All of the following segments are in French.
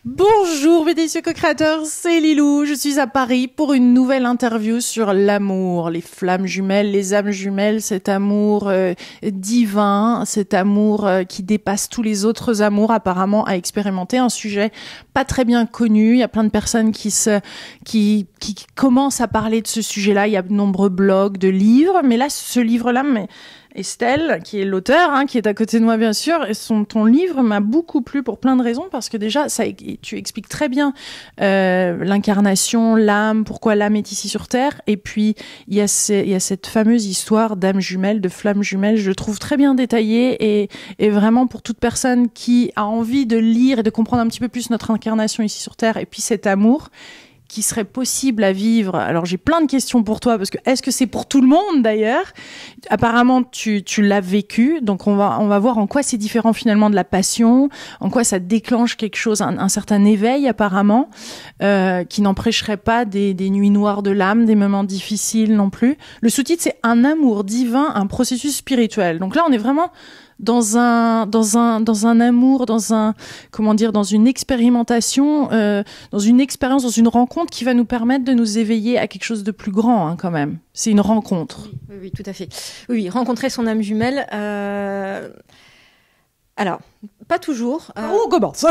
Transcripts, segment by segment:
Bonjour mes délicieux co-créateurs, c'est Lilou, je suis à Paris pour une nouvelle interview sur l'amour, les flammes jumelles, les âmes jumelles, cet amour divin, cet amour qui dépasse tous les autres amours apparemment à expérimenter, un sujet pas très bien connu, il y a plein de personnes qui commencent à parler de ce sujet-là, il y a de nombreux blogs, de livres, mais là ce livre-là, Estelle, qui est l'auteur, qui est à côté de moi bien sûr, et ton livre m'a beaucoup plu pour plein de raisons, parce que déjà, tu expliques très bien l'incarnation, l'âme, pourquoi l'âme est ici sur Terre, et puis il y a cette fameuse histoire d'âme jumelle, de flamme jumelle, je le trouve très bien détaillé, et vraiment pour toute personne qui a envie de lire et de comprendre un petit peu plus notre incarnation ici sur Terre, et puis cet amour qui serait possible à vivre. Alors j'ai plein de questions pour toi, parce que est-ce que c'est pour tout le monde d'ailleurs? Apparemment tu l'as vécu, donc on va voir en quoi c'est différent finalement de la passion, en quoi ça déclenche quelque chose, un certain éveil apparemment, qui n'empêcherait pas des nuits noires de l'âme, des moments difficiles non plus. Le sous-titre c'est Un amour divin, un processus spirituel. Donc là on est vraiment dans un amour, dans une expérimentation, dans une expérience, dans une rencontre qui va nous permettre de nous éveiller à quelque chose de plus grand, quand même. C'est une rencontre. Oui, tout à fait. Oui, rencontrer son âme jumelle. Alors, pas toujours. On commence.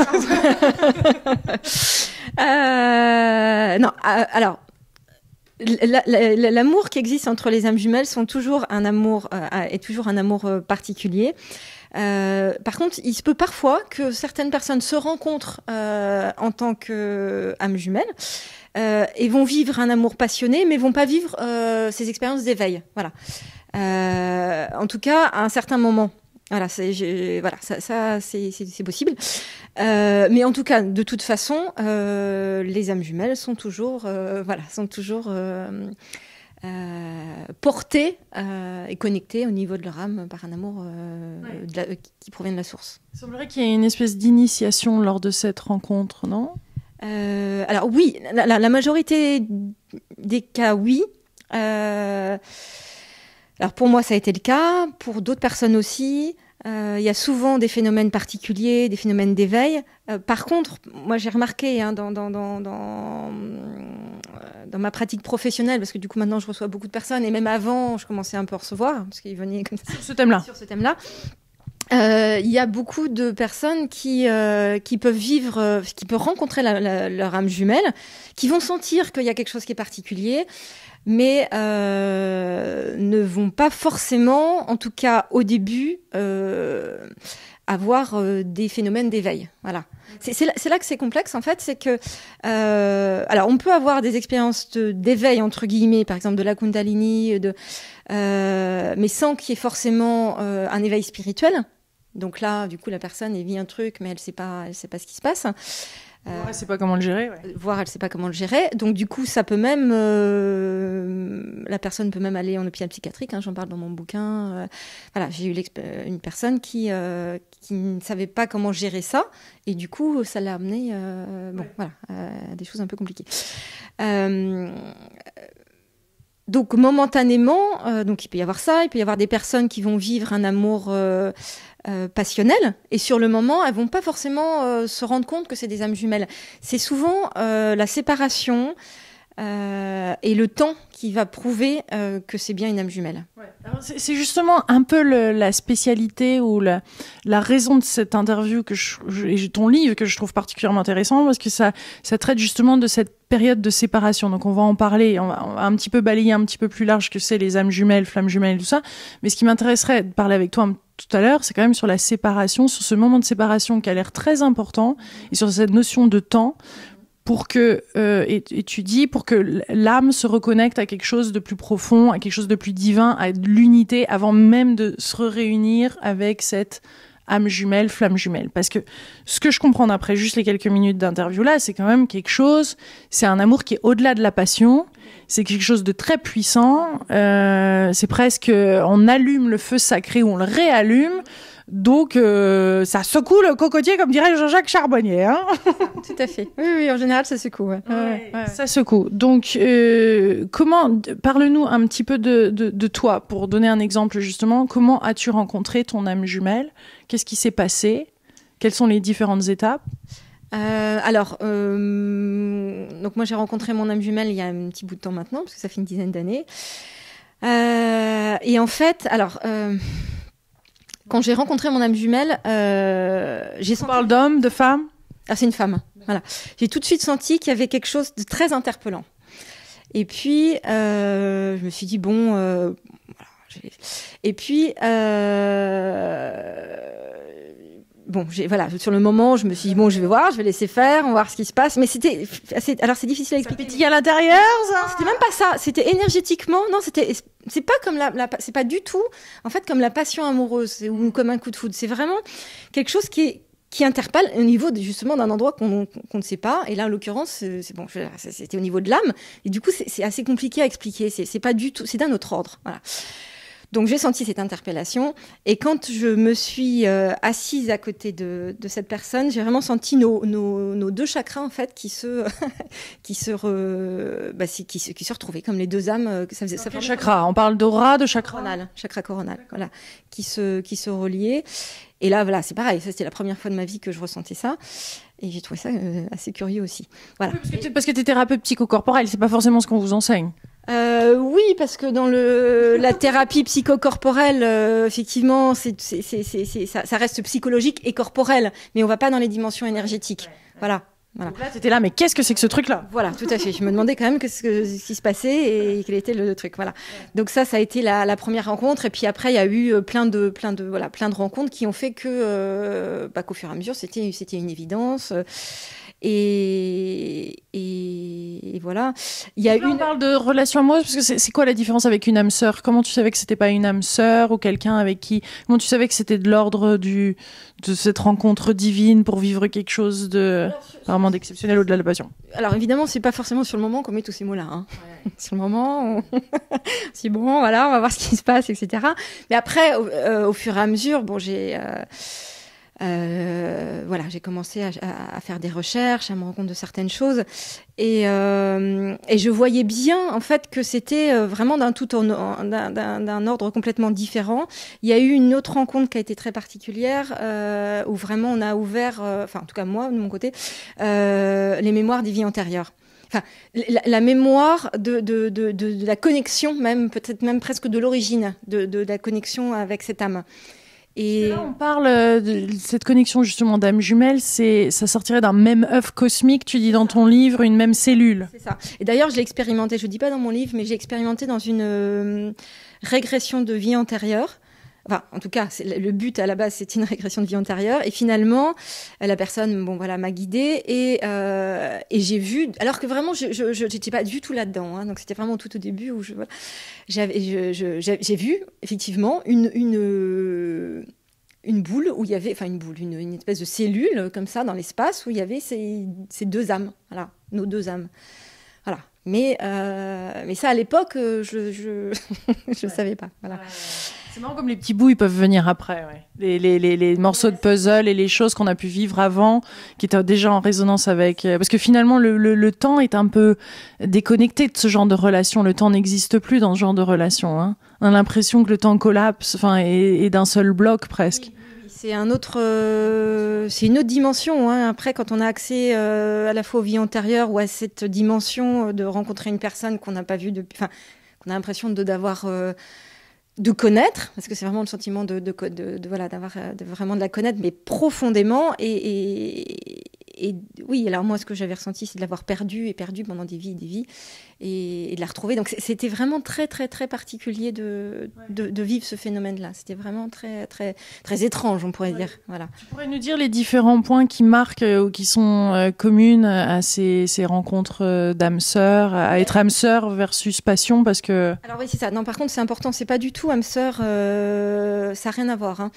Non, alors. L'amour qui existe entre les âmes jumelles est toujours un amour particulier. Par contre, il se peut parfois que certaines personnes se rencontrent en tant qu'âmes jumelles et vont vivre un amour passionné, mais vont pas vivre ces expériences d'éveil. Voilà. En tout cas, à un certain moment. Voilà, c'est possible. Mais en tout cas, de toute façon, les âmes jumelles sont toujours portées et connectées au niveau de leur âme par un amour qui provient de la source. Il semblerait qu'il y ait une espèce d'initiation lors de cette rencontre, non ? Alors oui, la majorité des cas, oui. Alors pour moi, ça a été le cas. Pour d'autres personnes aussi. Il y a souvent des phénomènes particuliers, des phénomènes d'éveil. Par contre, moi j'ai remarqué dans ma pratique professionnelle, parce que du coup maintenant je reçois beaucoup de personnes, et même avant je commençais un peu à recevoir, parce qu'ils venaient comme ça, sur ce thème-là. Il y a beaucoup de personnes qui peuvent rencontrer leur âme jumelle, qui vont sentir qu'il y a quelque chose qui est particulier, mais ne vont pas forcément, en tout cas au début, avoir des phénomènes d'éveil. Voilà. C'est là que c'est complexe en fait, c'est que alors on peut avoir des expériences d'éveil entre guillemets, par exemple de la Kundalini, mais sans qu'il y ait forcément un éveil spirituel. Donc là, du coup, la personne elle vit un truc, mais elle sait pas ce qui se passe. Elle sait pas comment le gérer. Voire elle sait pas comment le gérer. Donc du coup, ça peut même, la personne peut même aller en hôpital psychiatrique. J'en parle dans mon bouquin. Voilà, j'ai eu une personne qui ne savait pas comment gérer ça, et du coup, ça l'a amené, à des choses un peu compliquées. Donc momentanément, donc il peut y avoir ça, il peut y avoir des personnes qui vont vivre un amour passionnel, et sur le moment, elles vont pas forcément se rendre compte que c'est des âmes jumelles. C'est souvent la séparation et le temps qui va prouver que c'est bien une âme jumelle. Ouais. Alors c'est justement un peu la spécialité ou la raison de cette interview et ton livre que je trouve particulièrement intéressant, parce que ça traite justement de cette période de séparation. Donc on va en parler, on va un petit peu balayer un petit peu plus large que c'est les âmes jumelles, flammes jumelles et tout ça. Mais ce qui m'intéresserait de parler avec toi tout à l'heure, c'est quand même sur la séparation, sur ce moment de séparation qui a l'air très important, et sur cette notion de temps, pour que pour que l'âme se reconnecte à quelque chose de plus profond, à quelque chose de plus divin, à l'unité, avant même de se réunir avec cette âme jumelle, flamme jumelle. Parce que ce que je comprends après juste les quelques minutes d'interview là, c'est quand même quelque chose, c'est un amour qui est au-delà de la passion, c'est quelque chose de très puissant, c'est presque, on allume le feu sacré ou on le réallume, donc ça secoue le cocotier, comme dirait Jean-Jacques Charbonnier. Tout à fait. Oui, en général ça secoue. Ouais. Ça secoue. Donc parle-nous un petit peu de toi, pour donner un exemple justement. Comment as-tu rencontré ton âme jumelle ? Qu'est-ce qui s'est passé ? Quelles sont les différentes étapes ? Donc moi j'ai rencontré mon âme jumelle il y a un petit bout de temps maintenant, parce que ça fait une dizaine d'années. Et en fait, quand j'ai rencontré mon âme jumelle, j'ai senti... On parle d'homme, de femme? Ah, c'est une femme. Voilà. J'ai tout de suite senti qu'il y avait quelque chose de très interpellant. Et puis, je me suis dit, bon... voilà, et puis... Bon, voilà, sur le moment, je me suis dit, bon, je vais voir, je vais laisser faire, on va voir ce qui se passe. Mais c'était assez... Alors, c'est difficile à expliquer. Ça pétille à l'intérieur, ça? C'était même pas ça. C'était énergétiquement. Non, c'est pas comme c'est pas du tout, en fait, comme la passion amoureuse ou comme un coup de foudre. C'est vraiment quelque chose qui interpelle au niveau justement d'un endroit qu'on ne sait pas. Et là, en l'occurrence, c'était au niveau de l'âme. Et du coup, c'est assez compliqué à expliquer. C'est pas du tout, c'est d'un autre ordre. Voilà. Donc j'ai senti cette interpellation, et quand je me suis assise à côté de cette personne, j'ai vraiment senti nos deux chakras en fait qui se retrouvaient comme les deux âmes. Ça faisait chakra. On parle d'aura, de chakra coronal, voilà, qui se reliaient. Et là, voilà, c'est pareil. Ça, c'était la première fois de ma vie que je ressentais ça. Et j'ai trouvé ça assez curieux aussi. Voilà. Oui, parce que tu es thérapeute psychocorporel, c'est pas forcément ce qu'on vous enseigne. Oui, parce que dans la thérapie psychocorporelle, effectivement, ça reste psychologique et corporel, mais on va pas dans les dimensions énergétiques. Voilà. Donc là, t'étais là, mais qu'est-ce que c'est que ce truc-là? Voilà, tout à fait. Je me demandais quand même ce qui se passait et quel était le truc. Voilà. Donc ça a été la première rencontre. Et puis après, il y a eu plein de rencontres qui ont fait que, qu'au fur et à mesure, c'était une évidence. Et voilà. On parle de relation amoureuse, parce que c'est quoi la différence avec une âme sœur? Comment tu savais que c'était pas une âme sœur ou quelqu'un avec qui... Comment tu savais que c'était de l'ordre de cette rencontre divine pour vivre quelque chose de vraiment d'exceptionnel au-delà de la passion? Alors évidemment, c'est pas forcément sur le moment qu'on met tous ces mots-là. Hein. Ouais. Sur le moment, c'est bon, voilà, on va voir ce qui se passe, etc. Mais après, au fur et à mesure, bon, j'ai commencé à faire des recherches, à me rendre compte de certaines choses, et je voyais bien en fait que c'était vraiment d'un ordre complètement différent. Il y a eu une autre rencontre qui a été très particulière, où vraiment on a ouvert, en tout cas moi de mon côté, les mémoires des vies antérieures. Enfin, la mémoire de la connexion, même peut-être même presque de l'origine de la connexion avec cette âme. Et là, on parle de cette connexion justement d'âme jumelle, ça sortirait d'un même œuf cosmique, tu dis dans ton livre, une même cellule. C'est ça. Et d'ailleurs, je l'ai expérimenté, je ne dis pas dans mon livre, mais j'ai expérimenté dans une régression de vie antérieure. Enfin, en tout cas, le but à la base, c'était une régression de vie antérieure. Et finalement, la personne, m'a guidée et j'ai vu, alors que vraiment, je n'étais pas du tout là-dedans. Hein, donc c'était vraiment tout au début où j'ai vu effectivement une boule où il y avait, une espèce de cellule comme ça dans l'espace où il y avait ces deux âmes. Voilà, nos deux âmes. Voilà. Mais ça, à l'époque, je savais pas. Voilà. C'est marrant comme les petits bouts, ils peuvent venir après. Ouais. Les morceaux de puzzle et les choses qu'on a pu vivre avant, qui étaient déjà en résonance avec... Parce que finalement, le temps est un peu déconnecté de ce genre de relation. Le temps n'existe plus dans ce genre de relation. Hein. On a l'impression que le temps collapse, est d'un seul bloc presque. Oui, c'est une autre dimension. Hein. Après, quand on a accès à la fois aux vies antérieures ou à cette dimension de rencontrer une personne qu'on n'a pas vue depuis... Enfin, qu'on a l'impression d'avoir... de connaître, parce que c'est vraiment le sentiment de vraiment de la connaître, mais profondément. Et oui, alors moi, ce que j'avais ressenti, c'est de l'avoir perdue pendant des vies, et de la retrouver. Donc c'était vraiment très, très, très particulier de vivre ce phénomène-là. C'était vraiment très, très, très étrange, on pourrait dire. Voilà. Tu pourrais nous dire les différents points qui marquent ou qui sont communes à ces rencontres d'âmes sœurs, à être âme sœur versus passion, parce que... Alors oui, c'est ça. Non, par contre, c'est important. C'est pas du tout âme sœur. Ça n'a rien à voir. Hein.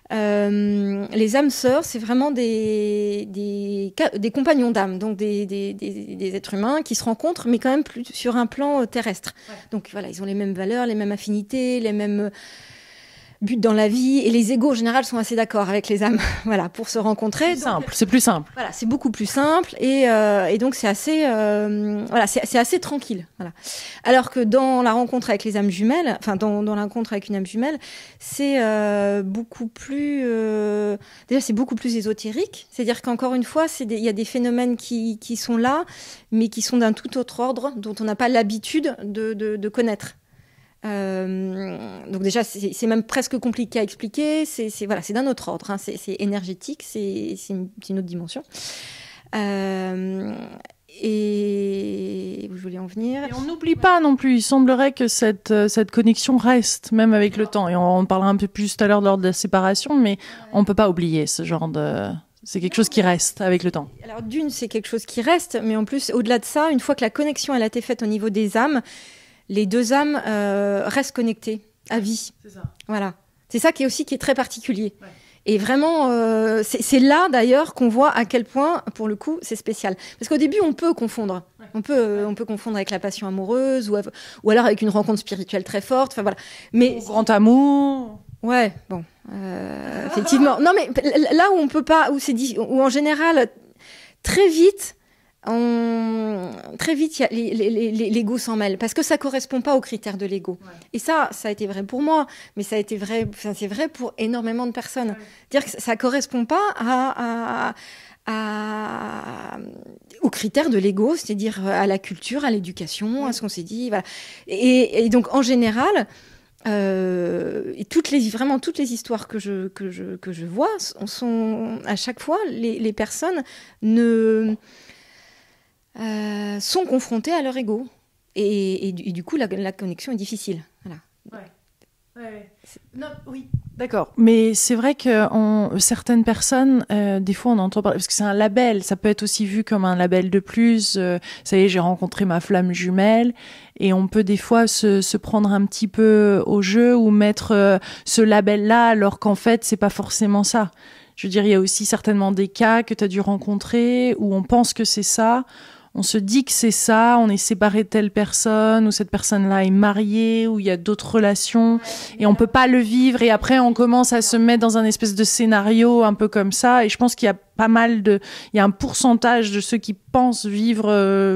Les âmes sœurs, c'est vraiment des compagnons d'âme, donc des êtres humains qui se rencontrent, mais quand même plus sur un plan terrestre. Ouais. Donc voilà, ils ont les mêmes valeurs, les mêmes affinités, les mêmes but dans la vie, et les égos en général sont assez d'accord avec les âmes, voilà, pour se rencontrer. C'est plus simple. Voilà, c'est beaucoup plus simple, et donc c'est assez, voilà, c'est assez tranquille, voilà. Alors que dans la rencontre avec les âmes jumelles, enfin dans la rencontre avec une âme jumelle, c'est beaucoup plus, déjà c'est beaucoup plus ésotérique. C'est-à-dire qu'encore une fois, il y a des phénomènes qui sont là, mais qui sont d'un tout autre ordre, dont on n'a pas l'habitude de connaître. Donc déjà, c'est même presque compliqué à expliquer. C'est voilà, c'est d'un autre ordre. Hein. C'est énergétique, c'est une autre dimension. Et où je voulais en venir. Et on n'oublie pas non plus. Il semblerait que cette connexion reste, même avec le temps. Et on parlera un peu plus tout à l'heure lors de la séparation, mais on peut pas oublier ce genre de. C'est quelque chose qui reste avec le temps. Alors d'une, c'est quelque chose qui reste, mais en plus, au-delà de ça, une fois que la connexion elle a été faite au niveau des âmes, les deux âmes restent connectées à vie. C'est ça. Voilà. C'est ça qui est très particulier. Ouais. Et vraiment, c'est là d'ailleurs qu'on voit à quel point, pour le coup, c'est spécial. Parce qu'au début, on peut confondre. Ouais. On peut confondre avec la passion amoureuse ou alors avec une rencontre spirituelle très forte. Enfin voilà. Mais grand amour. Ouais, bon, effectivement. Non, mais là où on peut pas, où en général, très vite, il y a l'ego s'en mêle parce que ça correspond pas aux critères de l'ego. Ouais. Et ça a été vrai pour moi, mais ça a été vrai, c'est vrai pour énormément de personnes. Ouais. Dire que ça correspond pas aux critères de l'ego, c'est-à-dire à la culture, à l'éducation, à ce qu'on s'est dit. Voilà. Et donc en général. Et toutes les histoires que je vois sont à chaque fois les personnes sont confrontées à leur ego et du coup la connexion est difficile. Voilà. Ouais. Non, oui. D'accord, mais c'est vrai que certaines personnes, des fois on entend parler, parce que c'est un label, ça peut être aussi vu comme un label de plus, ça y est, j'ai rencontré ma flamme jumelle, et on peut des fois se prendre un petit peu au jeu ou mettre ce label-là, alors qu'en fait c'est pas forcément ça. Je veux dire, il y a aussi certainement des cas que tu as dû rencontrer où on pense que c'est ça, on se dit que c'est ça, on est séparé de telle personne, ou cette personne-là est mariée, ou il y a d'autres relations, et on peut pas le vivre, et après on commence à se mettre dans un espèce de scénario un peu comme ça, et je pense qu'il y a il y a un pourcentage de ceux qui pensent vivre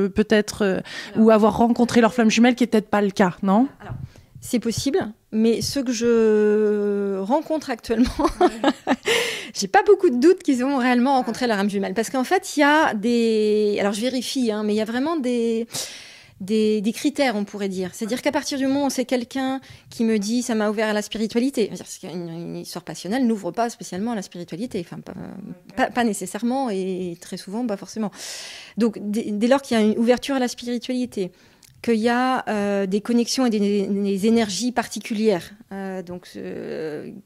peut-être, ou avoir rencontré leur flamme jumelle qui est peut-être pas le cas, non ? Alors, c'est possible, mais ceux que je rencontre actuellement, j'ai pas beaucoup de doutes qu'ils ont réellement rencontré leur âme jumelle. Parce qu'en fait, il y a alors je vérifie, mais il y a vraiment des critères, on pourrait dire. C'est-à-dire qu'à partir du moment où c'est quelqu'un qui me dit « ça m'a ouvert à la spiritualité », c'est-à-dire qu'une histoire passionnelle n'ouvre pas spécialement à la spiritualité. Enfin, pas nécessairement et très souvent, pas forcément. Donc, dès lors qu'il y a une ouverture à la spiritualité, qu'il y a des connexions et des énergies particulières, donc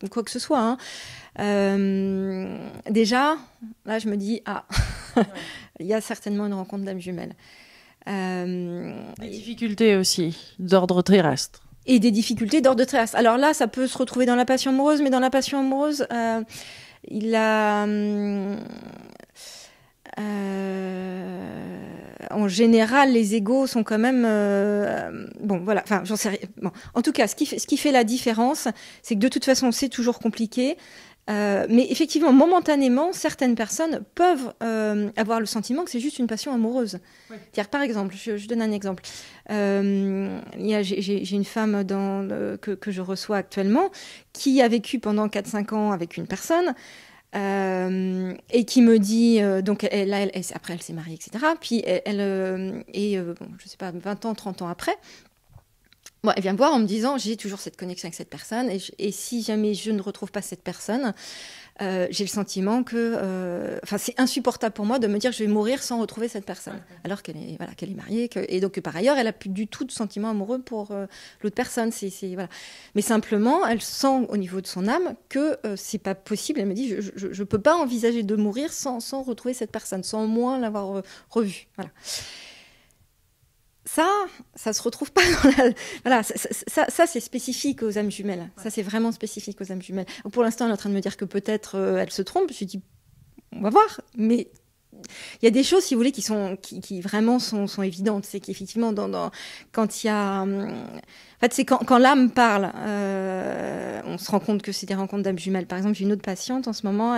quoi que ce soit. Déjà, là, je me dis, il y a certainement une rencontre d'âme jumelle. Des difficultés aussi, d'ordre terrestre. Et des difficultés d'ordre terrestre. Alors là, ça peut se retrouver dans la passion amoureuse, mais dans la passion amoureuse, il a... en général, les égos sont quand même bon, voilà. Enfin, j'en sais rien. Bon, en tout cas, ce qui fait la différence, c'est que de toute façon, c'est toujours compliqué. Mais effectivement, momentanément, certaines personnes peuvent avoir le sentiment que c'est juste une passion amoureuse. Ouais. C'est-à-dire, par exemple, je donne un exemple. J'ai une femme que je reçois actuellement qui a vécu pendant 4-5 ans avec une personne. Et qui me dit donc après elle s'est mariée, etc. Puis bon, je sais pas, 20 ans, 30 ans après, bon, elle vient me voir en me disant j'ai toujours cette connexion avec cette personne et si jamais je ne retrouve pas cette personne, j'ai le sentiment que c'est insupportable pour moi de me dire que je vais mourir sans retrouver cette personne, alors qu'elle est mariée et donc par ailleurs elle a plus du tout de sentiments amoureux pour l'autre personne. Voilà. Mais simplement elle sent au niveau de son âme que c'est pas possible. Elle me dit je peux pas envisager de mourir sans retrouver cette personne, sans au moins l'avoir revue. Voilà. Ça se retrouve pas dans voilà, ça c'est spécifique aux âmes jumelles. Ouais. Ça c'est vraiment spécifique aux âmes jumelles. Pour l'instant, elle est en train de me dire que peut-être elle se trompe. Je lui dis, on va voir. Mais y a des choses, si vous voulez, qui vraiment sont évidentes. C'est qu'effectivement, quand il y a, en fait, c'est quand l'âme parle, on se rend compte que c'est des rencontres d'âmes jumelles. Par exemple, j'ai une autre patiente en ce moment,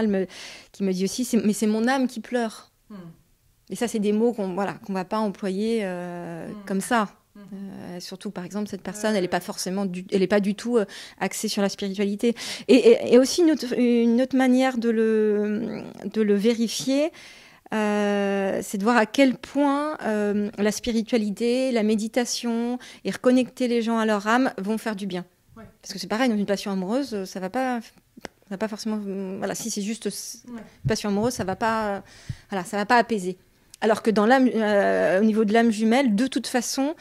qui me dit aussi, mais c'est mon âme qui pleure. Et ça, c'est des mots qu'on va pas employer comme ça. Surtout, par exemple, cette personne, elle est pas du tout axée sur la spiritualité. Et aussi une autre manière de le vérifier, c'est de voir à quel point la spiritualité, la méditation et reconnecter les gens à leur âme vont faire du bien. Ouais. Parce que c'est pareil, dans une passion amoureuse, ça va pas forcément. Voilà, si c'est juste passion amoureuse, ça va pas apaiser. Alors que dans l'âme, au niveau de l'âme jumelle, de toute façon,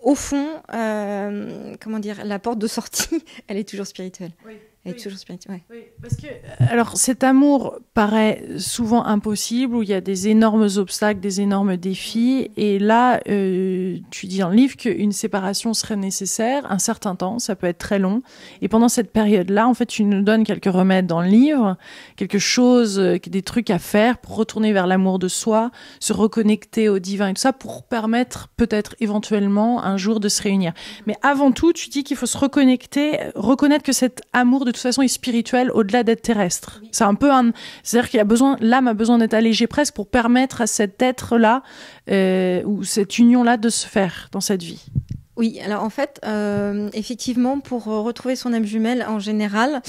au fond, la porte de sortie, elle est toujours spirituelle. Oui. Elle est toujours spirituelle. Ouais. Oui, parce que alors cet amour paraît souvent impossible, où il y a des énormes obstacles, des énormes défis, et là, tu dis dans le livre qu'une séparation serait nécessaire, un certain temps, ça peut être très long, et pendant cette période-là, en fait, tu nous donnes quelques remèdes dans le livre, quelque chose, des trucs à faire pour retourner vers l'amour de soi, se reconnecter au divin et tout ça, pour permettre peut-être éventuellement un jour de se réunir. Mais avant tout, tu dis qu'il faut se reconnecter, reconnaître que cet amour de toute façon est spirituel au-delà d'être terrestre. Oui. C'est-à-dire l'âme a besoin d'être allégée presque pour permettre à cet être-là ou cette union-là de se faire dans cette vie. Oui, alors en fait, effectivement, pour retrouver son âme jumelle en général,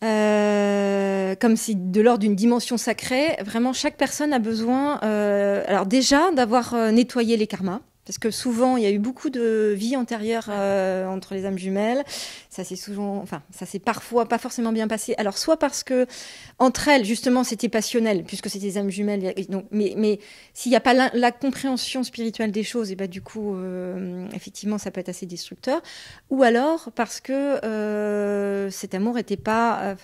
comme c'est de l'ordre d'une dimension sacrée, vraiment chaque personne a besoin, alors déjà d'avoir nettoyé les karmas. Parce que souvent, il y a eu beaucoup de vies antérieures entre les âmes jumelles. Ça s'est parfois pas forcément bien passé. Alors, soit parce que entre elles, justement, c'était passionnel, puisque c'était des âmes jumelles. Donc, mais s'il n'y a pas la compréhension spirituelle des choses, et ben du coup, effectivement, ça peut être assez destructeur. Ou alors parce que cet amour n'était pas,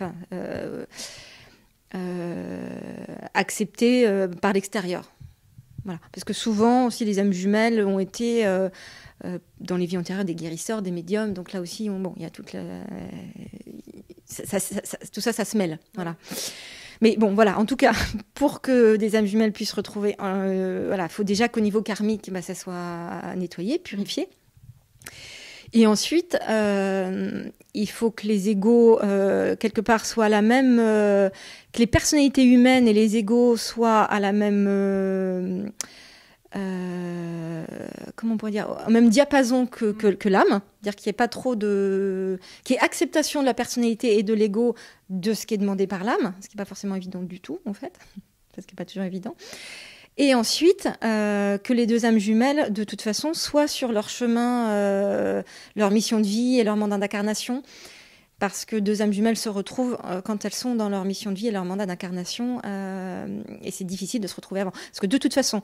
accepté par l'extérieur. Voilà. Parce que souvent aussi les âmes jumelles ont été dans les vies antérieures des guérisseurs, des médiums, donc là aussi il y a toute tout ça se mêle. Voilà. Mais bon, voilà, en tout cas, pour que des âmes jumelles puissent retrouver, faut déjà qu'au niveau karmique, ça soit nettoyé, purifié. Et ensuite, il faut que les égos, quelque part, soient à la même... que les personnalités humaines et les égos soient à la même... comment on pourrait dire, au même diapason que l'âme, c'est-à-dire qu'il n'y ait pas trop de... qu'il y ait acceptation de la personnalité et de l'ego de ce qui est demandé par l'âme, ce qui n'est pas forcément évident du tout, en fait, parce qu'il n'est pas toujours évident. Et ensuite, que les deux âmes jumelles, de toute façon, soient sur leur chemin, leur mission de vie et leur mandat d'incarnation, parce que deux âmes jumelles se retrouvent quand elles sont dans leur mission de vie et leur mandat d'incarnation, et c'est difficile de se retrouver avant. Parce que de toute façon,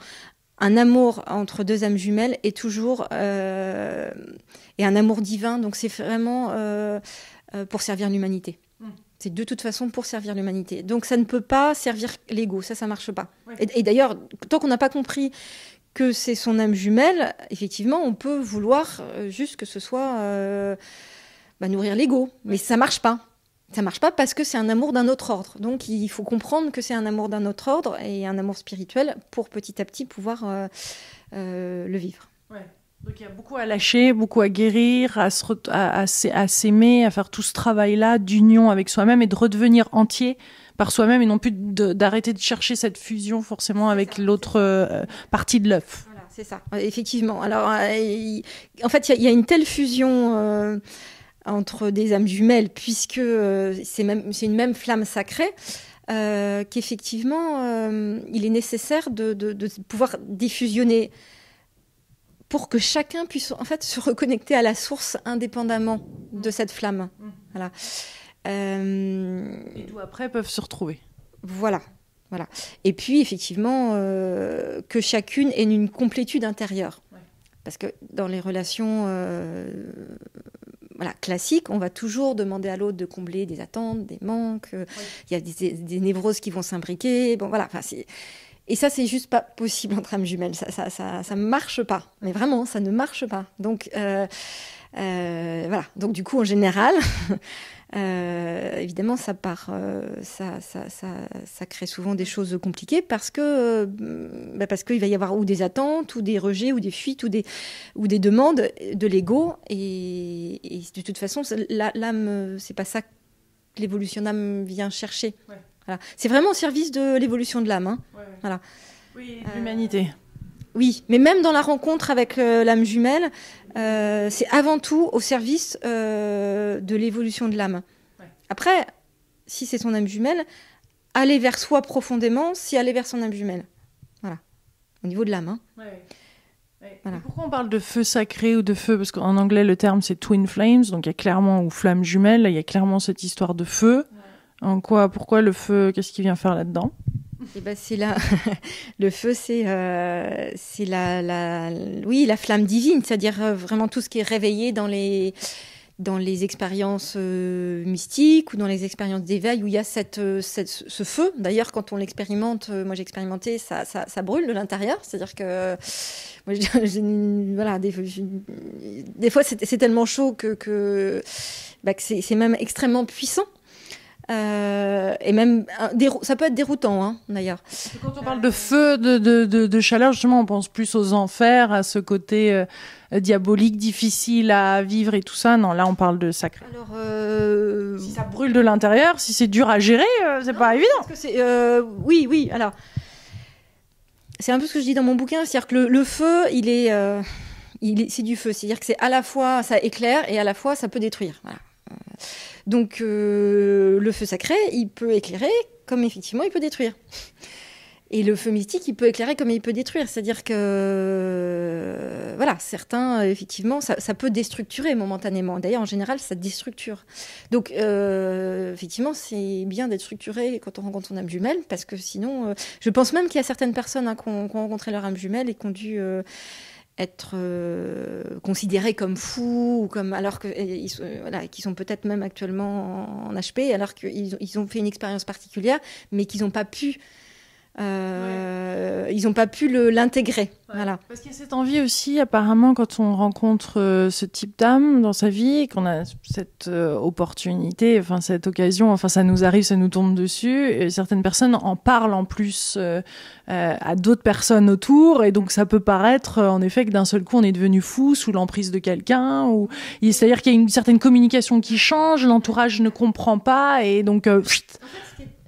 un amour entre deux âmes jumelles est toujours et un amour divin, donc c'est vraiment pour servir l'humanité. C'est de toute façon pour servir l'humanité. Donc ça ne peut pas servir l'ego, ça marche pas. Ouais. Et d'ailleurs, tant qu'on n'a pas compris que c'est son âme jumelle, effectivement, on peut vouloir juste que ce soit nourrir l'ego. Ouais. Mais ça marche pas. Ça marche pas parce que c'est un amour d'un autre ordre. Donc il faut comprendre que c'est un amour d'un autre ordre et un amour spirituel pour petit à petit pouvoir le vivre. Ouais. Donc il y a beaucoup à lâcher, beaucoup à guérir, à s'aimer, à faire tout ce travail-là d'union avec soi-même et de redevenir entier par soi-même et non plus d'arrêter de chercher cette fusion forcément avec l'autre partie de l'œuf. Voilà, c'est ça, effectivement. Alors en fait, il y a une telle fusion entre des âmes jumelles puisque c'est une même flamme sacrée. Qu'effectivement, il est nécessaire de pouvoir diffusionner pour que chacun puisse en fait se reconnecter à la source indépendamment de cette flamme. Voilà. Et d'où après peuvent se retrouver. Voilà. Et puis effectivement, que chacune ait une complétude intérieure. Ouais. Parce que dans les relations classiques, on va toujours demander à l'autre de combler des attentes, des manques. Il y a des névroses qui vont s'imbriquer. Bon, voilà. Et ça, c'est juste pas possible entre âmes jumelles. Ça marche pas. Mais vraiment, ça ne marche pas. Donc, voilà. Donc, du coup, en général, Évidemment, ça crée souvent des choses compliquées parce que parce qu'il va y avoir ou des attentes, ou des rejets, ou des fuites, ou des demandes de l'ego. Et de toute façon, l'âme, c'est pas ça que l'évolution d'âme vient chercher. Ouais. Voilà. C'est vraiment au service de l'évolution de l'âme. Hein. Ouais. Voilà. Oui, l'humanité. Oui, mais même dans la rencontre avec l'âme jumelle, c'est avant tout au service de l'évolution de l'âme. Ouais. Après, si c'est son âme jumelle, aller vers soi profondément, c'est aller vers son âme jumelle. Voilà, au niveau de l'âme. Hein. Ouais. Ouais. Voilà. Pourquoi on parle de feu sacré ou de feu? Parce qu'en anglais, le terme, c'est twin flames, donc il y a clairement, ou flamme jumelle, il y a clairement cette histoire de feu. Ouais. Pourquoi le feu? Qu'est-ce qu'il vient faire là-dedans? Et c'est le feu, c'est la flamme divine, c'est-à-dire vraiment tout ce qui est réveillé dans les expériences mystiques ou dans les expériences d'éveil où il y a ce feu. D'ailleurs, quand on l'expérimente, moi j'ai expérimenté, ça brûle de l'intérieur. C'est-à-dire que moi, des fois c'est tellement chaud que c'est même extrêmement puissant. Et même ça peut être déroutant, hein, d'ailleurs. Quand on parle de feu, de chaleur, justement, on pense plus aux enfers, à ce côté diabolique, difficile à vivre et tout ça. Non, là, on parle de sacré. Alors, si ça brûle de l'intérieur, si c'est dur à gérer, c'est pas évident. Parce que oui. Alors, c'est un peu ce que je dis dans mon bouquin, c'est-à-dire que le feu, c'est du feu, c'est-à-dire que c'est à la fois ça éclaire et à la fois ça peut détruire. Voilà. Donc, le feu sacré, il peut éclairer comme effectivement il peut détruire. Et le feu mystique, il peut éclairer comme il peut détruire. C'est-à-dire que, voilà, certains, effectivement, ça peut déstructurer momentanément. D'ailleurs, en général, ça déstructure. Donc, effectivement, c'est bien d'être structuré quand on rencontre son âme jumelle, parce que sinon, je pense même qu'il y a certaines personnes qui ont rencontré leur âme jumelle et qui ont dû être considérés comme fous, ou comme, alors qu'ils sont peut-être même actuellement en HP, alors qu'ils ont fait une expérience particulière, mais qu'ils n'ont pas pu l'intégrer. Ouais. Voilà. Parce qu'il y a cette envie aussi, apparemment, quand on rencontre ce type d'âme dans sa vie, et qu'on a cette opportunité, enfin cette occasion, enfin ça nous arrive, ça nous tombe dessus, et certaines personnes en parlent en plus à d'autres personnes autour, et donc ça peut paraître en effet que d'un seul coup on est devenu fou sous l'emprise de quelqu'un, c'est-à-dire qu'il y a une certaine communication qui change, l'entourage ne comprend pas, et donc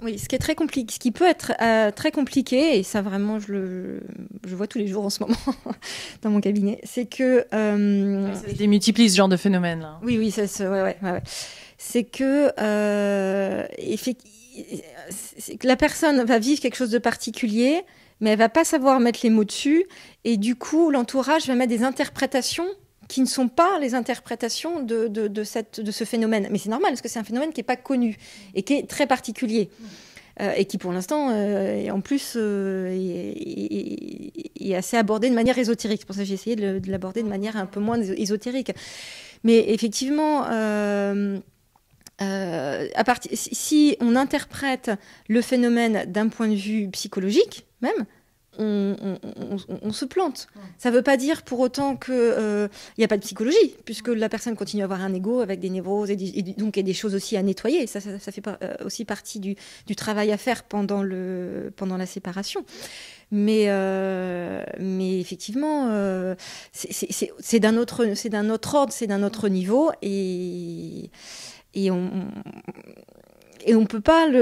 oui, ce qui est très compliqué, ce qui peut être très compliqué, et ça vraiment je vois tous les jours en ce moment dans mon cabinet, c'est que ça se démultiplie ce genre de phénomène là. Oui, ouais. C'est que la personne va vivre quelque chose de particulier, mais elle va pas savoir mettre les mots dessus, et du coup l'entourage va mettre des interprétations qui ne sont pas les interprétations de ce phénomène. Mais c'est normal, parce que c'est un phénomène qui n'est pas connu et qui est très particulier. Et qui, pour l'instant, en plus, est assez abordé de manière ésotérique. C'est pour ça que j'ai essayé de l'aborder de manière un peu moins ésotérique. Mais effectivement, si on interprète le phénomène d'un point de vue psychologique, même, on se plante. Ça ne veut pas dire pour autant qu'il n'y a pas de psychologie, puisque la personne continue à avoir un ego avec des névroses et donc il y a des choses aussi à nettoyer. Ça fait aussi partie du travail à faire pendant la séparation. Mais effectivement, c'est d'un autre ordre, c'est d'un autre niveau, et on peut pas dès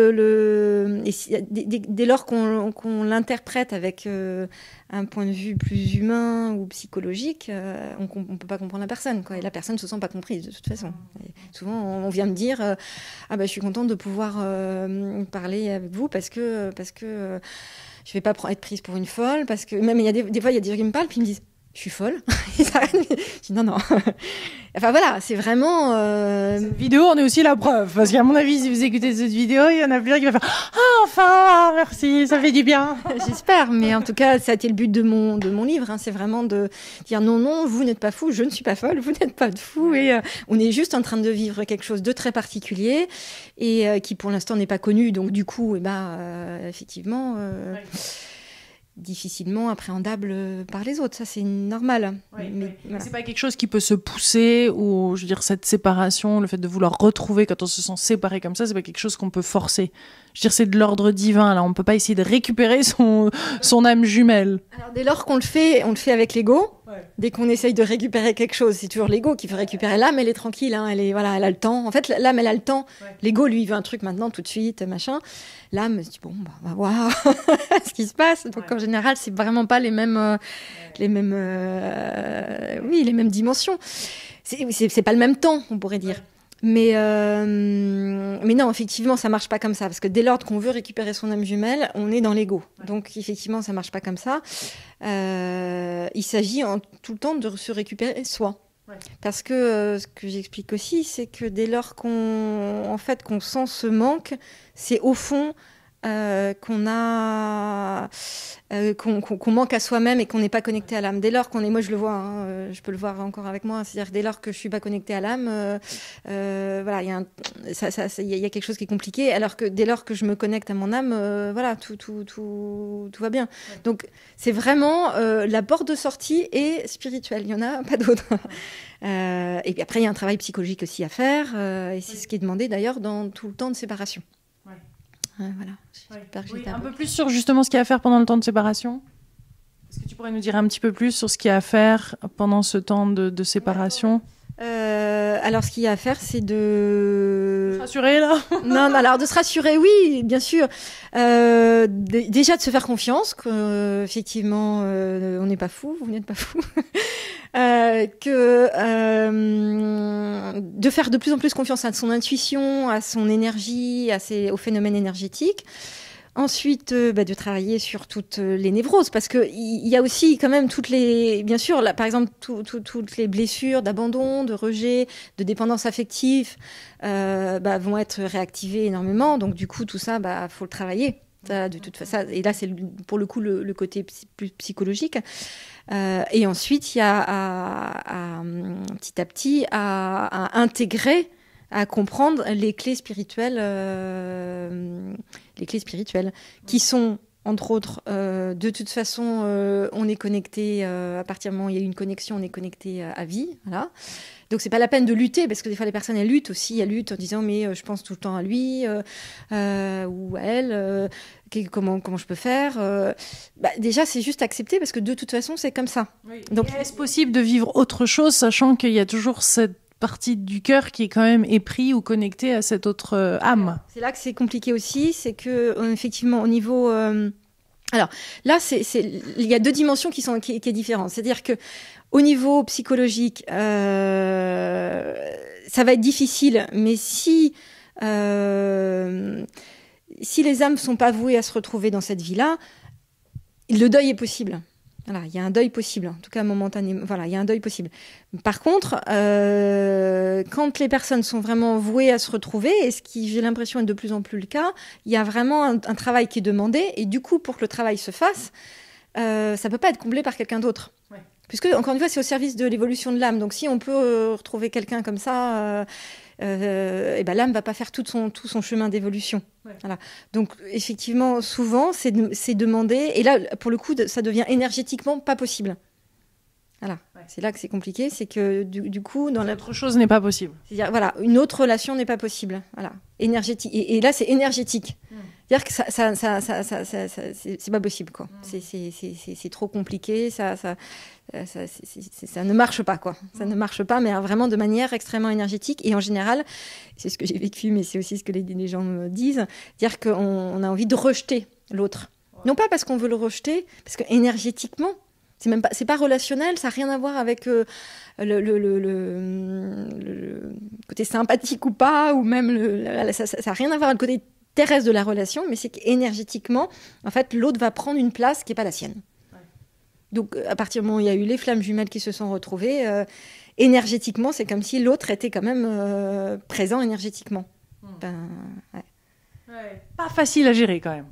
lors qu'on l'interprète avec un point de vue plus humain ou psychologique, on peut pas comprendre la personne, quoi. Et la personne se sent pas comprise de toute façon. Et souvent, on vient me dire je suis contente de pouvoir parler avec vous parce que je vais pas être prise pour une folle, parce que même il y a des fois il y a des gens qui me parlent puis ils me disent je suis folle. Je dis non. Enfin voilà, c'est vraiment... Cette vidéo, on est aussi la preuve. Parce qu'à mon avis, si vous écoutez cette vidéo, il y en a plusieurs qui vont faire « Ah, enfin, merci, ça fait du bien !» J'espère, mais en tout cas, ça a été le but de mon livre. Hein, c'est vraiment de dire non, vous n'êtes pas fou, je ne suis pas folle, vous n'êtes pas de fou. Et on est juste en train de vivre quelque chose de très particulier et qui pour l'instant n'est pas connu. Donc du coup, effectivement... difficilement appréhendable par les autres. Ça, c'est normal. Voilà. C'est pas quelque chose qui peut se pousser, ou je veux dire, cette séparation, le fait de vouloir retrouver quand on se sent séparé comme ça, c'est pas quelque chose qu'on peut forcer. Je veux dire, c'est de l'ordre divin. Là, on peut pas essayer de récupérer son âme jumelle. Alors, dès lors qu'on le fait avec l'ego. Dès qu'on essaye de récupérer quelque chose, c'est toujours l'ego qui veut récupérer. L'âme, elle est tranquille, hein, elle a le temps. En fait, l'âme, elle a le temps. L'ego, lui, il veut un truc maintenant, tout de suite, machin. L'âme se dit, bon, on va voir ce qui se passe. Donc, en général, c'est vraiment pas les mêmes dimensions. C'est pas le même temps, on pourrait dire. Mais non, effectivement, ça marche pas comme ça, parce que dès lors qu'on veut récupérer son âme jumelle, on est dans l'ego. Donc, effectivement, ça marche pas comme ça. Il s'agit tout le temps de se récupérer soi. Parce que ce que j'explique aussi, c'est que dès lors qu'on sent ce manque, c'est au fond qu'on manque à soi-même et qu'on n'est pas connecté à l'âme. Dès lors qu'on est, moi je le vois, hein, je peux le voir encore avec moi, c'est-à-dire dès lors que je suis pas connectée à l'âme, voilà, il y a quelque chose qui est compliqué. Alors que dès lors que je me connecte à mon âme, voilà, tout va bien. Donc c'est vraiment la porte de sortie est spirituelle. Il y en a pas d'autre. Et puis après il y a un travail psychologique aussi à faire, et c'est ce qui est demandé d'ailleurs dans tout le temps de séparation. Voilà. Un peu plus sur justement ce qu'il y a à faire pendant le temps de séparation. Est-ce que tu pourrais nous dire un petit peu plus sur ce qu'il y a à faire pendant ce temps de séparation? Alors, ce qu'il y a à faire, c'est de se rassurer, là. Non, alors de se rassurer, oui, bien sûr. Déjà de se faire confiance, qu'effectivement, on n'est pas fou, vous n'êtes pas fou. De faire de plus en plus confiance à son intuition, à son énergie, aux phénomènes énergétiques. Ensuite, de travailler sur toutes les névroses, parce que il y a aussi quand même bien sûr, là, par exemple, toutes les blessures d'abandon, de rejet, de dépendance affective, vont être réactivées énormément. Donc, du coup, tout ça, faut le travailler. Ça, de toute façon, et là, c'est pour le coup le côté plus psychologique. Et ensuite, il y a petit à petit à intégrer, à comprendre les clés spirituelles qui sont, entre autres, de toute façon, on est connecté, à partir du moment où il y a une connexion, on est connecté à vie, voilà. Donc c'est pas la peine de lutter, parce que des fois les personnes elles luttent en disant mais je pense tout le temps à lui ou à elle, comment je peux faire, déjà c'est juste accepter, parce que de toute façon c'est comme ça. Oui. Donc est-ce possible de vivre autre chose, sachant qu'il y a toujours cette partie du cœur qui est quand même épris ou connectée à cette autre âme? C'est là que c'est compliqué aussi, c'est que effectivement au niveau alors là il y a deux dimensions qui est différente, c'est-à-dire que au niveau psychologique ça va être difficile, mais si les âmes sont pas vouées à se retrouver dans cette vie-là, le deuil est possible. Voilà, il y a un deuil possible, en tout cas momentanément. Voilà, il y a un deuil possible. Par contre, quand les personnes sont vraiment vouées à se retrouver, et ce qui, j'ai l'impression, est de plus en plus le cas, il y a vraiment un travail qui est demandé, et du coup, pour que le travail se fasse, ça peut pas être comblé par quelqu'un d'autre. Ouais. Puisque, encore une fois, c'est au service de l'évolution de l'âme. Donc, si on peut retrouver quelqu'un comme ça, l'âme va pas faire tout son chemin d'évolution. Ouais. Voilà. Donc, effectivement, souvent, c'est demandé. Et là, pour le coup, ça devient énergétiquement pas possible. Voilà. Ouais. C'est là que c'est compliqué. C'est que, du coup, autre chose n'est pas possible. C'est-à-dire, voilà, une autre relation n'est pas possible. Voilà. Énergétique. Et là, c'est énergétique. C'est-à-dire que c'est pas possible, quoi. C'est trop compliqué. Ça ne marche pas, quoi. Ça ne marche pas, mais vraiment de manière extrêmement énergétique. Et en général, c'est ce que j'ai vécu, mais c'est aussi ce que les gens me disent, dire qu'on a envie de rejeter l'autre. Ouais. Non pas parce qu'on veut le rejeter, parce que énergétiquement, c'est pas relationnel, ça n'a rien à voir avec le côté sympathique ou pas, ou même ça n'a rien à voir avec le côté terrestre de la relation, mais c'est qu'énergétiquement, en fait, l'autre va prendre une place qui n'est pas la sienne. Ouais. Donc, à partir du moment où il y a eu les flammes jumelles qui se sont retrouvées, énergétiquement, c'est comme si l'autre était quand même présent énergétiquement. Ouais. Ouais. Pas facile à gérer, quand même.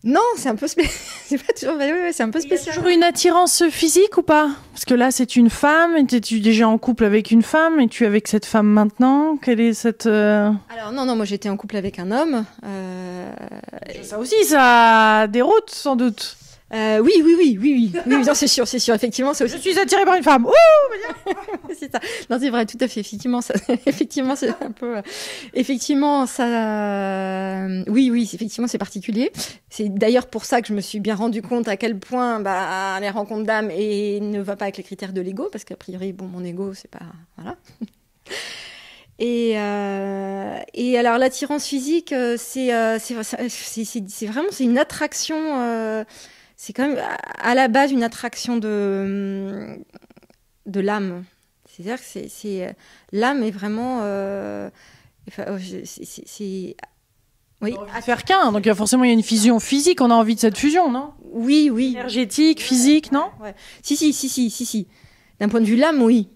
Non, c'est un peu c'est pas toujours... c'est un peu spécial. Il y a toujours une attirance physique ou pas? Parce que là, c'est une femme, et tu es déjà en couple avec une femme, et tu es avec cette femme maintenant. Quelle est cette... Alors, non, moi j'étais en couple avec un homme. Ça aussi, ça déroute, sans doute. Oui, non, c'est sûr, effectivement, c'est aussi... Je suis attirée par une femme. c'est ça. Non, c'est vrai, tout à fait. Effectivement, ça, effectivement, c'est un peu, effectivement, ça, oui, effectivement, c'est particulier. C'est d'ailleurs pour ça que je me suis bien rendu compte à quel point, les rencontres d'âme ne va pas avec les critères de l'ego, parce qu'a priori, bon, mon ego, c'est pas, voilà. Et alors l'attirance physique, c'est vraiment c'est une attraction. C'est quand même à la base une attraction de l'âme. C'est-à-dire que l'âme est vraiment. Oui. On va faire qu'un, donc forcément il y a une fusion physique. On a envie de cette fusion, non? Oui. Énergétique, physique, non? Ouais. Si. D'un point de vue de l'âme, oui.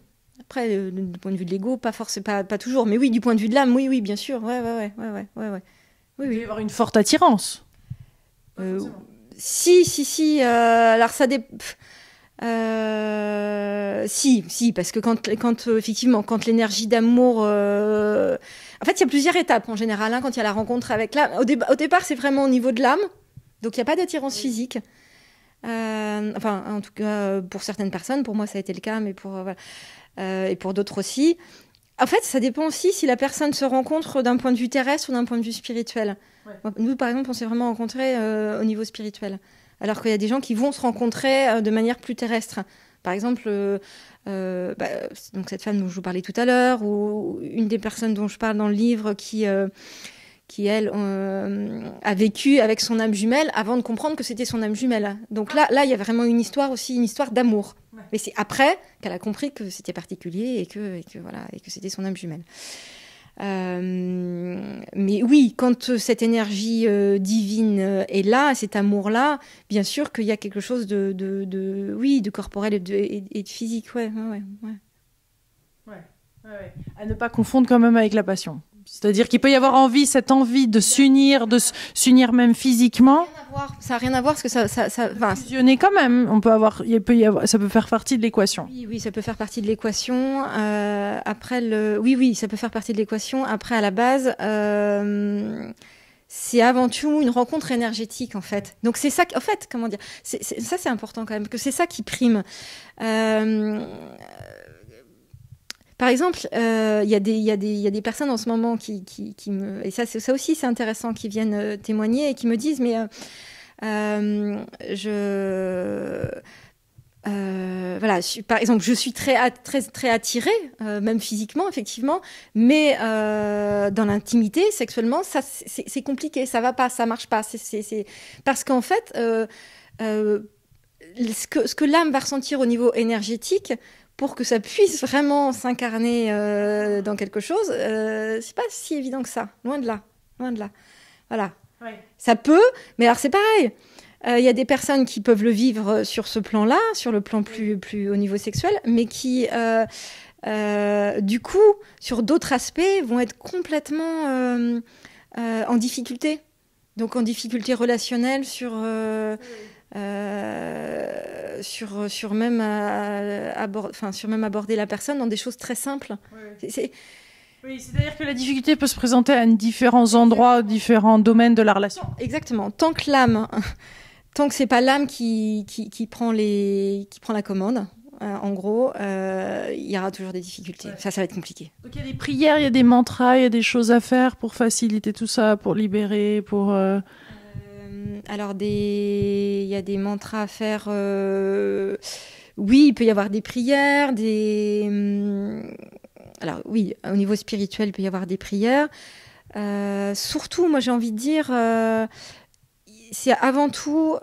Après, du point de vue de l'ego, pas forcément, pas toujours, mais oui, du point de vue de l'âme, oui, bien sûr, ouais. Oui. Il peut y avoir une forte attirance. Si. Alors ça si, parce que quand effectivement, quand l'énergie d'amour, en fait, il y a plusieurs étapes en général. Quand il y a la rencontre avec l'âme, au départ, c'est vraiment au niveau de l'âme, donc il n'y a pas d'attirance physique. Enfin, en tout cas, pour certaines personnes, pour moi, ça a été le cas, mais et pour d'autres aussi. En fait, ça dépend aussi si la personne se rencontre d'un point de vue terrestre ou d'un point de vue spirituel. Ouais. Nous, par exemple, on s'est vraiment rencontrés au niveau spirituel. Alors qu'il y a des gens qui vont se rencontrer de manière plus terrestre. Par exemple, donc cette femme dont je vous parlais tout à l'heure, ou une des personnes dont je parle dans le livre qui elle, a vécu avec son âme jumelle avant de comprendre que c'était son âme jumelle. Donc là, il y a vraiment une histoire d'amour. Ouais. Mais c'est après qu'elle a compris que c'était particulier et que c'était son âme jumelle. Mais oui, quand cette énergie divine est là, cet amour-là, bien sûr qu'il y a quelque chose de corporel et de physique, ouais. À ne pas confondre quand même avec la passion. C'est-à-dire qu'il peut y avoir cette envie de s'unir même physiquement. Ça n'a rien à voir parce que ça fusionner quand même. Ça peut faire partie de l'équation. Oui, ça peut faire partie de l'équation. Oui, ça peut faire partie de l'équation. Après, à la base, c'est avant tout une rencontre énergétique en fait. Donc c'est ça, en fait, comment dire, ça c'est important quand même, que c'est ça qui prime. Par exemple, il y a des personnes en ce moment qui me, et ça aussi c'est intéressant, qui viennent témoigner et qui me disent mais par exemple, je suis très attirée, même physiquement, effectivement, mais dans l'intimité, sexuellement, ça c'est compliqué, ça va pas, ça marche pas. C'est parce qu'en fait, ce que l'âme va ressentir au niveau énergétique, pour que ça puisse vraiment s'incarner dans quelque chose, c'est pas si évident que ça, loin de là. Voilà. Ouais. Ça peut, mais alors c'est pareil. Il y a des personnes qui peuvent le vivre sur ce plan-là, sur le plan plus au niveau sexuel, mais qui, du coup, sur d'autres aspects, vont être complètement en difficulté. Donc en difficulté relationnelle sur même aborder la personne dans des choses très simples. Ouais. Oui, c'est-à-dire que la difficulté peut se présenter à différents endroits, différents domaines de la relation. Exactement. Tant que c'est pas l'âme qui prend la commande, en gros, il y aura toujours des difficultés. Ouais. Ça va être compliqué. Donc il y a des prières, il y a des mantras, il y a des choses à faire pour faciliter tout ça, pour libérer, pour... Alors, il y a des mantras à faire. Oui, il peut y avoir des prières, alors oui, au niveau spirituel, il peut y avoir des prières. Surtout, moi, j'ai envie de dire, c'est avant tout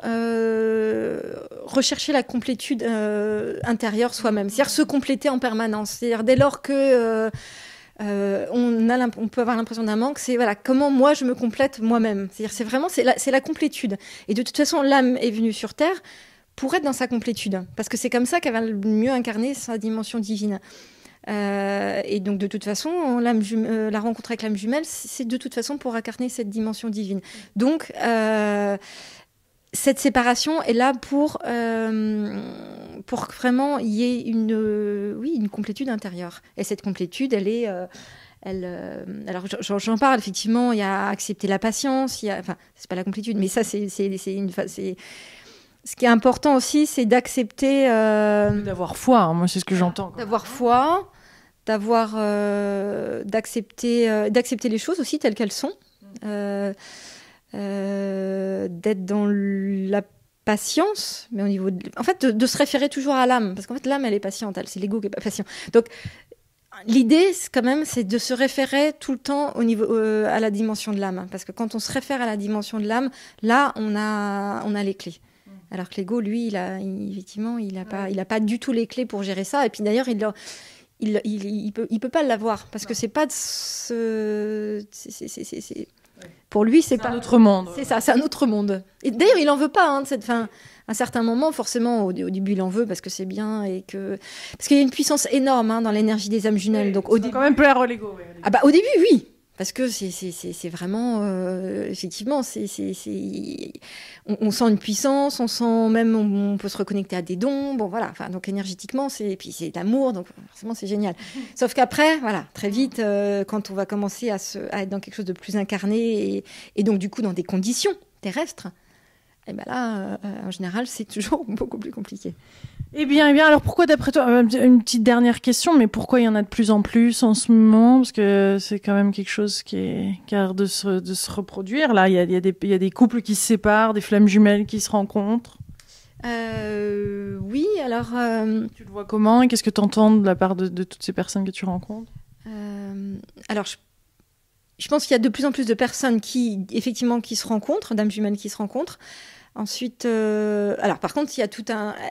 rechercher la complétude intérieure soi-même. C'est-à-dire se compléter en permanence. C'est-à-dire dès lors que on peut avoir l'impression d'un manque, c'est comment moi je me complète moi-même. C'est-à-dire c'est la complétude. Et de toute façon, l'âme est venue sur Terre pour être dans sa complétude, parce que c'est comme ça qu'elle va le mieux incarner sa dimension divine. Et donc de toute façon, la rencontre avec l'âme jumelle, c'est de toute façon pour incarner cette dimension divine. Donc cette séparation est là pour vraiment il y ait une complétude intérieure. Et cette complétude, elle est... alors j'en parle, effectivement, il y a accepter la patience, c'est pas la complétude, mais ça c'est Ce qui est important aussi, c'est d'accepter... D'avoir foi, hein, moi c'est ce que j'entends. D'avoir foi, d'accepter les choses aussi telles qu'elles sont, d'être dans la patience, mais au niveau en fait de se référer toujours à l'âme, parce qu'en fait l'âme elle est patiente, c'est l'ego qui est pas patient. Donc l'idée quand même c'est de se référer tout le temps au niveau à la dimension de l'âme, parce que quand on se réfère à la dimension de l'âme, là on a les clés. Alors que l'ego, lui, effectivement, il a pas du tout les clés pour gérer ça. Et puis d'ailleurs, il peut pas l'avoir, parce que c'est pas pour lui, c'est pas un autre monde. C'est ça, c'est un autre monde. Et d'ailleurs, il en veut pas, hein, de cette fin. À un certain moment, forcément, au début, il en veut parce que c'est bien parce qu'il y a une puissance énorme, hein, dans l'énergie des âmes jumelles. Donc au début, quand même plaire à l'ego. Oui, ah bah au début, oui. Parce que c'est vraiment, effectivement, on sent une puissance, on sent même, on peut se reconnecter à des dons, bon voilà, enfin, donc énergétiquement, et puis c'est l'amour, donc forcément c'est génial. Sauf qu'après, voilà, très vite, quand on va commencer à être dans quelque chose de plus incarné, et donc du coup dans des conditions terrestres, et ben là, en général, c'est toujours beaucoup plus compliqué. Eh bien, alors pourquoi, d'après toi, une petite dernière question, mais pourquoi il y en a de plus en plus en ce moment? Parce que c'est quand même quelque chose qui a l'air de se reproduire. Là, il y a des couples qui se séparent, des flammes jumelles qui se rencontrent. Oui, alors... Tu le vois comment et qu'est-ce que tu entends de la part de toutes ces personnes que tu rencontres? Alors, je pense qu'il y a de plus en plus de personnes qui se rencontrent, d'âmes jumelles qui se rencontrent. Ensuite, alors par contre, il y a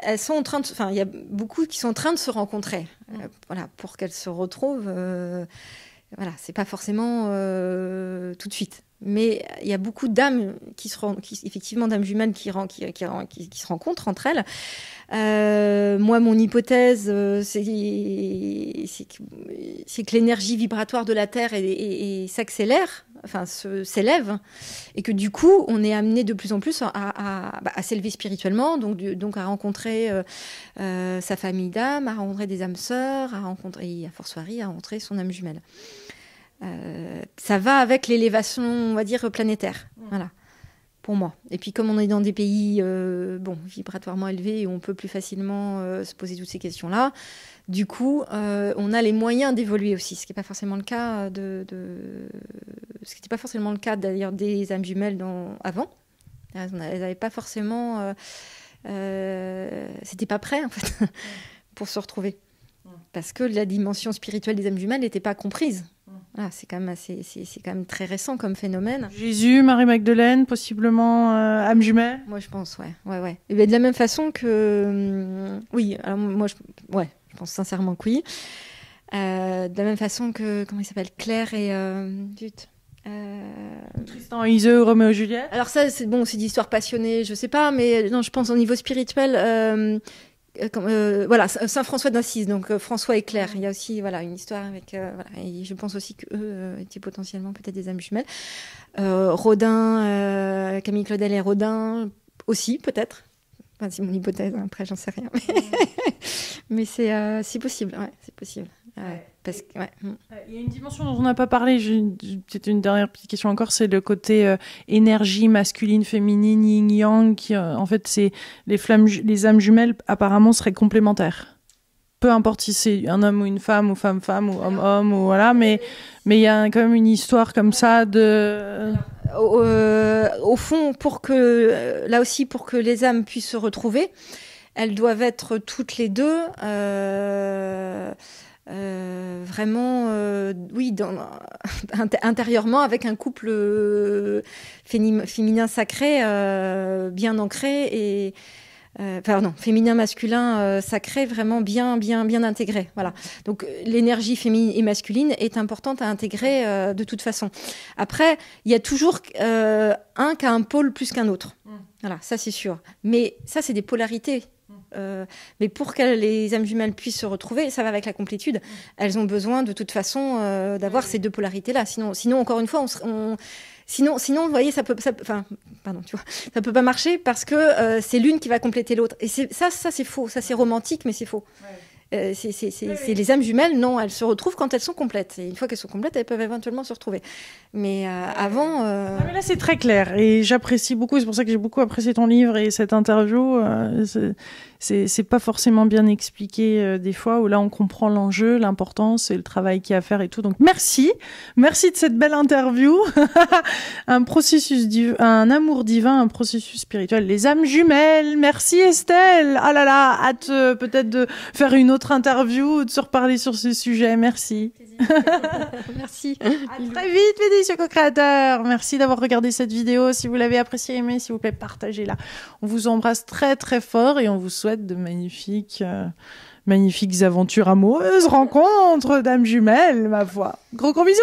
elles sont en train de, enfin, il y a beaucoup qui sont en train de se rencontrer, voilà, pour qu'elles se retrouvent. Voilà, c'est pas forcément tout de suite, mais il y a beaucoup d'âmes effectivement, d'âmes jumelles qui se rencontrent entre elles. Moi, mon hypothèse, c'est que l'énergie vibratoire de la Terre s'accélère, enfin s'élève, et que du coup, on est amené de plus en plus à s'élever spirituellement, donc à rencontrer sa famille d'âmes, à rencontrer des âmes sœurs, à fortiori, à rencontrer son âme jumelle. Ça va avec l'élévation, on va dire, planétaire. Voilà. Pour moi. Et puis comme on est dans des pays vibratoirement élevés, on peut plus facilement se poser toutes ces questions-là. Du coup, on a les moyens d'évoluer aussi, ce qui n'est pas forcément le cas ce qui n'était pas forcément le cas d'ailleurs des âmes jumelles avant. Elles n'avaient pas forcément, c'était pas prêt en fait pour se retrouver, parce que la dimension spirituelle des âmes jumelles n'était pas comprise. Ah, c'est quand même très récent comme phénomène. Jésus, Marie-Magdeleine, possiblement âme jumelle. Moi, je pense, ouais. Et bien, de la même façon que, oui. Alors moi, je pense sincèrement que oui. De la même façon que, comment il s'appelle, Claire et Tristan et Iseult, Roméo et Juliette. Alors ça, c'est d'histoire passionnée, je sais pas, mais non, je pense au niveau spirituel. Voilà, Saint François d'Assise, donc François et Claire. Il y a aussi une histoire avec. Et je pense aussi qu'eux étaient potentiellement peut-être des âmes jumelles. Rodin, Camille Claudel et Rodin aussi, peut-être. Enfin, c'est mon hypothèse, hein, après j'en sais rien. Mais c'est possible, ouais, c'est possible. Parce que, il y a une dimension dont on n'a pas parlé, peut-être une dernière petite question encore, c'est le côté énergie masculine, féminine, yin-yang, qui en fait, c'est les âmes jumelles apparemment seraient complémentaires. Peu importe si c'est un homme ou une femme, ou femme-femme, ou homme-homme, ou voilà, mais il y a quand même une histoire comme ça de... Au fond, pour que les âmes puissent se retrouver, elles doivent être toutes les deux... vraiment, intérieurement, avec un couple féminin sacré bien ancré et féminin masculin sacré vraiment bien intégré. Voilà. Donc l'énergie féminine et masculine est importante à intégrer de toute façon. Après, il y a toujours un qui a un pôle plus qu'un autre. Voilà, ça c'est sûr. Mais ça c'est des polarités. Mais pour que les âmes jumelles puissent se retrouver, ça va avec la complétude. Elles ont besoin de toute façon d'avoir ces deux polarités-là. Sinon, encore une fois, sinon, vous voyez, ça peut pas marcher parce que c'est l'une qui va compléter l'autre. Et ça c'est faux. Ça c'est romantique, mais c'est faux. les âmes jumelles, non, elles se retrouvent quand elles sont complètes. Et une fois qu'elles sont complètes, elles peuvent éventuellement se retrouver. Mais avant... Non, mais là, c'est très clair et j'apprécie beaucoup. C'est pour ça que j'ai beaucoup apprécié ton livre et cette interview. C'est pas forcément bien expliqué des fois, où là, on comprend l'enjeu, l'importance et le travail qu'il y a à faire et tout. Donc, merci. Merci de cette belle interview. Un amour divin, un processus spirituel. Les âmes jumelles. Merci, Estelle. Ah là là, hâte peut-être de faire une autre interview, de se reparler sur ce sujet. Merci. Merci. À très vite, Fédécio Co-Créateur. Merci d'avoir regardé cette vidéo. Si vous l'avez appréciée, aimée, s'il vous plaît, partagez-la. On vous embrasse très très fort et on vous souhaite de magnifiques aventures amoureuses, rencontres d'âmes jumelles, ma foi. Gros bisous.